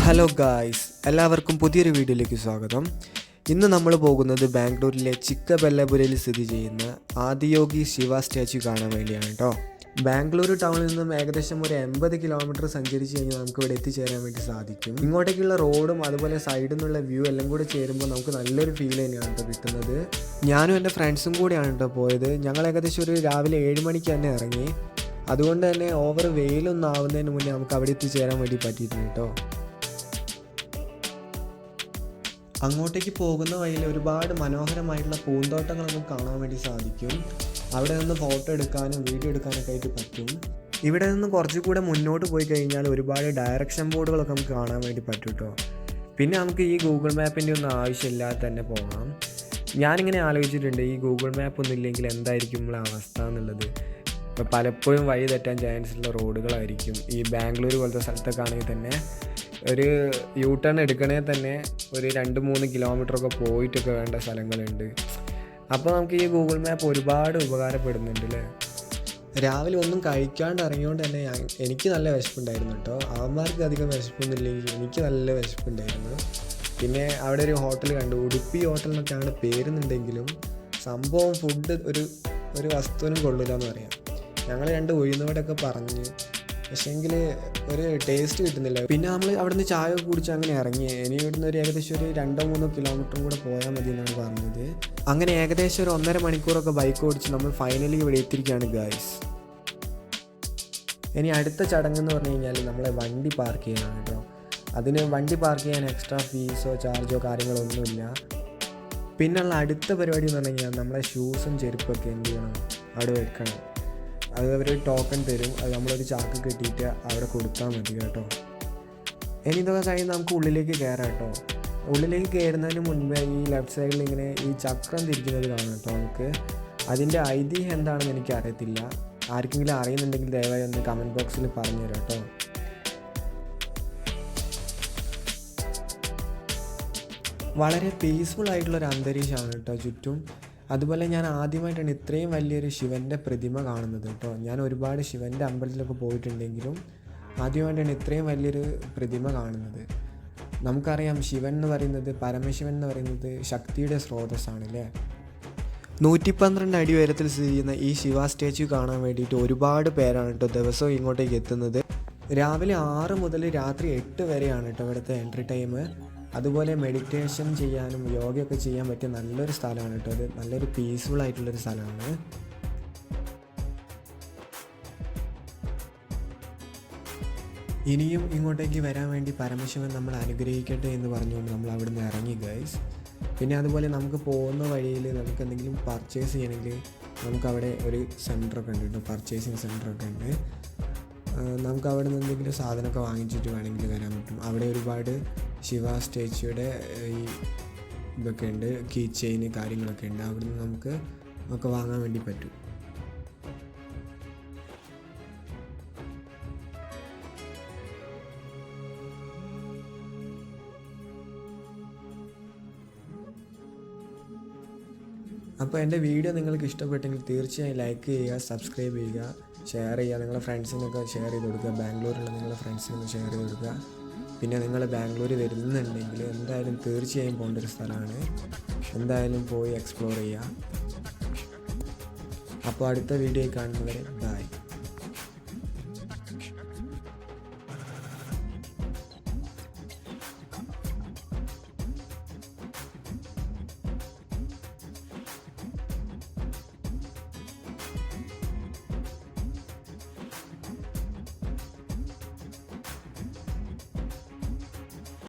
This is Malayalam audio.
ഹലോ ഗായ്സ്, എല്ലാവർക്കും പുതിയൊരു വീഡിയോയിലേക്ക് സ്വാഗതം. ഇന്ന് നമ്മൾ പോകുന്നത് ബാംഗ്ലൂരിലെ ചിക്കബെല്ലപുരയിൽ സ്ഥിതി ചെയ്യുന്ന ആദിയോഗി ശിവ സ്റ്റാച്യു കാണാൻ വേണ്ടിയാണ് കേട്ടോ. ബാംഗ്ലൂർ ടൗണിൽ നിന്നും ഏകദേശം ഒരു 80 കിലോമീറ്റർ സഞ്ചരിച്ച് കഴിഞ്ഞാൽ നമുക്ക് ഇവിടെ എത്തിച്ചേരാൻ വേണ്ടി സാധിക്കും. ഇങ്ങോട്ടേക്കുള്ള റോഡും അതുപോലെ സൈഡിൽ നിന്നുള്ള വ്യൂ എല്ലാം കൂടെ ചേരുമ്പോൾ നമുക്ക് നല്ലൊരു ഫീൽ തന്നെയാണ് കേട്ടോ കിട്ടുന്നത്. ഞാനും എൻ്റെ ഫ്രണ്ട്സും കൂടിയാണ് കേട്ടോ പോയത്. ഞങ്ങൾ ഏകദേശം ഒരു രാവിലെ 7 മണിക്ക് തന്നെ ഇറങ്ങി. അതുകൊണ്ട് തന്നെ ഓവർ വെയിലൊന്നും ആവുന്നതിന് മുന്നേ നമുക്ക് അവിടെ എത്തിച്ചേരാൻ വേണ്ടി പറ്റിയിട്ടുണ്ട് കേട്ടോ. അങ്ങോട്ടേക്ക് പോകുന്ന വഴിയിൽ ഒരുപാട് മനോഹരമായിട്ടുള്ള പൂന്തോട്ടങ്ങൾ നമുക്ക് കാണാൻ വേണ്ടി സാധിക്കും. അവിടെ നിന്ന് ഫോട്ടോ എടുക്കാനും വീഡിയോ എടുക്കാനൊക്കെ ആയിട്ട് പറ്റും. ഇവിടെ നിന്ന് കുറച്ചുകൂടെ മുന്നോട്ട് പോയി കഴിഞ്ഞാൽ ഒരുപാട് ഡയറക്ഷൻ ബോർഡുകളൊക്കെ നമുക്ക് കാണാൻ വേണ്ടി പറ്റും കേട്ടോ. പിന്നെ നമുക്ക് ഈ ഗൂഗിൾ മാപ്പിൻ്റെ ഒന്നും ആവശ്യമില്ലാതെ തന്നെ പോകാം. ഞാനിങ്ങനെ ആലോചിച്ചിട്ടുണ്ട്, ഈ ഗൂഗിൾ മാപ്പ് ഒന്നും ഇല്ലെങ്കിൽ എന്തായിരിക്കും നമ്മളെ അവസ്ഥ എന്നുള്ളത്. ഇപ്പോൾ പലപ്പോഴും വഴി തെറ്റാൻ ചാൻസ് ഉള്ള റോഡുകളായിരിക്കും. ഈ ബാംഗ്ലൂർ പോലത്തെ സ്ഥലത്തൊക്കെ ആണെങ്കിൽ തന്നെ ഒരു യൂ ടേൺ എടുക്കണേ തന്നെ ഒരു 2-3 കിലോമീറ്ററൊക്കെ പോയിട്ടൊക്കെ വേണ്ട സ്ഥലങ്ങളുണ്ട്. അപ്പോൾ നമുക്ക് ഈ ഗൂഗിൾ മാപ്പ് ഒരുപാട് ഉപകാരപ്പെടുന്നുണ്ട് അല്ലേ. രാവിലെ ഒന്നും കഴിക്കാണ്ട് ഇറങ്ങിയോണ്ട് തന്നെ എനിക്ക് നല്ല വിശപ്പുണ്ടായിരുന്നു കേട്ടോ. അവന്മാർക്ക് അധികം വിശപ്പൊന്നുമില്ലെങ്കിൽ എനിക്ക് നല്ല വിശപ്പുണ്ടായിരുന്നു. പിന്നെ അവിടെ ഒരു ഹോട്ടൽ കണ്ടു, ഉടുപ്പി ഹോട്ടൽ എന്നൊക്കെയാണ് പേരുന്നുണ്ടെങ്കിലും സംഭവം ഫുഡ് ഒരു വസ്തുവിനും കൊള്ളില്ല എന്ന് പറയാം. ഞങ്ങൾ 2 ഉഴുന്നുവടയൊക്കെ പറഞ്ഞ്, പക്ഷേങ്കിൽ ഒരു ടേസ്റ്റ് കിട്ടുന്നില്ല. പിന്നെ നമ്മൾ അവിടെ നിന്ന് ചായ ഒക്കെ കുടിച്ച് അങ്ങനെ ഇറങ്ങി. ഇനി ഇവിടുന്ന് ഒരു ഏകദേശം ഒരു 2-3 കിലോമീറ്ററും കൂടെ പോയാൽ മതി എന്നാണ് പറഞ്ഞത്. അങ്ങനെ ഏകദേശം ഒരു 1.5 മണിക്കൂറൊക്കെ ബൈക്ക് ഓടിച്ച് നമ്മൾ ഫൈനലി ഇവിടെ എത്തിയിരിക്കുകയാണ് ഗായ്സ്. ഇനി അടുത്ത ചടങ്ങെന്ന് പറഞ്ഞു കഴിഞ്ഞാൽ നമ്മളെ വണ്ടി പാർക്ക് ചെയ്യാനാണ് കേട്ടോ. അതിന് വണ്ടി പാർക്ക് ചെയ്യാൻ എക്സ്ട്രാ ഫീസോ ചാർജോ കാര്യങ്ങളൊന്നുമില്ല. പിന്നുള്ള അടുത്ത പരിപാടി എന്ന് പറഞ്ഞു കഴിഞ്ഞാൽ നമ്മളെ ഷൂസും ചെരുപ്പൊക്കെ എന്ത് ചെയ്യണം, അവിടെ വെക്കണം. അത് അവർ ടോക്കൺ തരും. അത് നമ്മളൊരു ചാക്ക് കെട്ടിയിട്ട് അവിടെ കൊടുത്താൽ മതി കേട്ടോ. ഇനി ഇതൊക്കെ കഴിഞ്ഞ് നമുക്ക് ഉള്ളിലേക്ക് കയറാം കേട്ടോ. ഉള്ളിലേക്ക് കയറുന്നതിന് മുൻപേ ഈ ലെഫ്റ്റ് സൈഡിൽ ഇങ്ങനെ ഈ ചക്രം തിരിക്കുന്നത് കാണാം കേട്ടോ. നമുക്ക് അതിൻ്റെ ഐതിഹ്യം എന്താണെന്ന് എനിക്ക് അറിയത്തില്ല. ആർക്കെങ്കിലും അറിയുന്നുണ്ടെങ്കിൽ ദയവായി ഒന്ന് കമൻറ്റ് ബോക്സിൽ പറഞ്ഞു തരാം കേട്ടോ. വളരെ പീസ്ഫുൾ ആയിട്ടുള്ളൊരു അന്തരീക്ഷമാണ് കേട്ടോ ചുറ്റും. അതുപോലെ ഞാൻ ആദ്യമായിട്ടാണ് ഇത്രയും വലിയൊരു ശിവൻ്റെ പ്രതിമ കാണുന്നത് കേട്ടോ. ഞാൻ ഒരുപാട് ശിവൻ്റെ അമ്പലത്തിലൊക്കെ പോയിട്ടുണ്ടെങ്കിലും ആദ്യമായിട്ടാണ് ഇത്രയും വലിയൊരു പ്രതിമ കാണുന്നത്. നമുക്കറിയാം ശിവൻ എന്ന് പറയുന്നത്, പരമശിവൻ എന്ന് പറയുന്നത് ശക്തിയുടെ സ്രോതസ്സാണ് അല്ലേ. 112 അടി ഉയരത്തിൽ സ്ഥിതി ചെയ്യുന്ന ഈ ശിവ സ്റ്റാച്യു കാണാൻ വേണ്ടിയിട്ട് ഒരുപാട് പേരാണ് കേട്ടോ ദിവസവും ഇങ്ങോട്ടേക്ക് എത്തുന്നത്. രാവിലെ 6 മുതൽ രാത്രി 8 വരെയാണ് കേട്ടോ ഇവിടുത്തെ എൻട്രി ടൈം. അതുപോലെ മെഡിറ്റേഷൻ ചെയ്യാനും യോഗയൊക്കെ ചെയ്യാൻ പറ്റിയ നല്ലൊരു സ്ഥലമാണ് കേട്ടോ. അത് നല്ലൊരു പീസ്ഫുൾ ആയിട്ടുള്ളൊരു സ്ഥലമാണ്. ഇനിയും ഇങ്ങോട്ടേക്ക് വരാൻ വേണ്ടി പരമശിവൻ നമ്മൾ അനുഗ്രഹിക്കട്ടെ എന്ന് പറഞ്ഞുകൊണ്ട് നമ്മൾ അവിടെ നിന്ന് ഇറങ്ങി ഗൈസ്. പിന്നെ അതുപോലെ നമുക്ക് പോകുന്ന വഴിയിൽ നമുക്ക് എന്തെങ്കിലും പർച്ചേസ് ചെയ്യണമെങ്കിൽ നമുക്കവിടെ ഒരു സെൻറ്ററൊക്കെ ഉണ്ട് കേട്ടോ, പർച്ചേസിങ് സെൻറ്ററൊക്കെ ഉണ്ട്. നമുക്ക് അവിടെ നിന്ന് എന്തെങ്കിലും സാധനമൊക്കെ വാങ്ങിച്ചിട്ട് വേണമെങ്കിൽ വരാൻ പറ്റും. അവിടെ ഒരുപാട് ശിവ സ്റ്റാച്യൂയുടെ ഈ ഇതൊക്കെ ഉണ്ട്, കീ ചെയിൻ കാര്യങ്ങളൊക്കെ ഉണ്ട്. അവിടെ നിന്ന് നമുക്ക് ഒക്കെ വാങ്ങാൻ വേണ്ടി പറ്റും. അപ്പോൾ എൻ്റെ വീഡിയോ നിങ്ങൾക്ക് ഇഷ്ടപ്പെട്ടെങ്കിൽ തീർച്ചയായും ലൈക്ക് ചെയ്യുക, സബ്സ്ക്രൈബ് ചെയ്യുക, ഷെയർ ചെയ്യുക. നിങ്ങളുടെ ഫ്രണ്ട്സിനൊക്കെ ഷെയർ ചെയ്ത് കൊടുക്കുക. ബാംഗ്ലൂരിലുള്ള നിങ്ങളുടെ ഫ്രണ്ട്സിനൊക്കെ ഷെയർ ചെയ്ത് കൊടുക്കുക. പിന്നെ നിങ്ങൾ ബാംഗ്ലൂർ വരുന്നുണ്ടെങ്കിൽ എന്തായാലും തീർച്ചയായും പോകേണ്ട ഒരു സ്ഥലമാണ്. എന്തായാലും പോയി എക്സ്പ്ലോർ ചെയ്യുക. അപ്പോൾ അടുത്ത വീഡിയോ കാണുന്നവരെ ബൈ.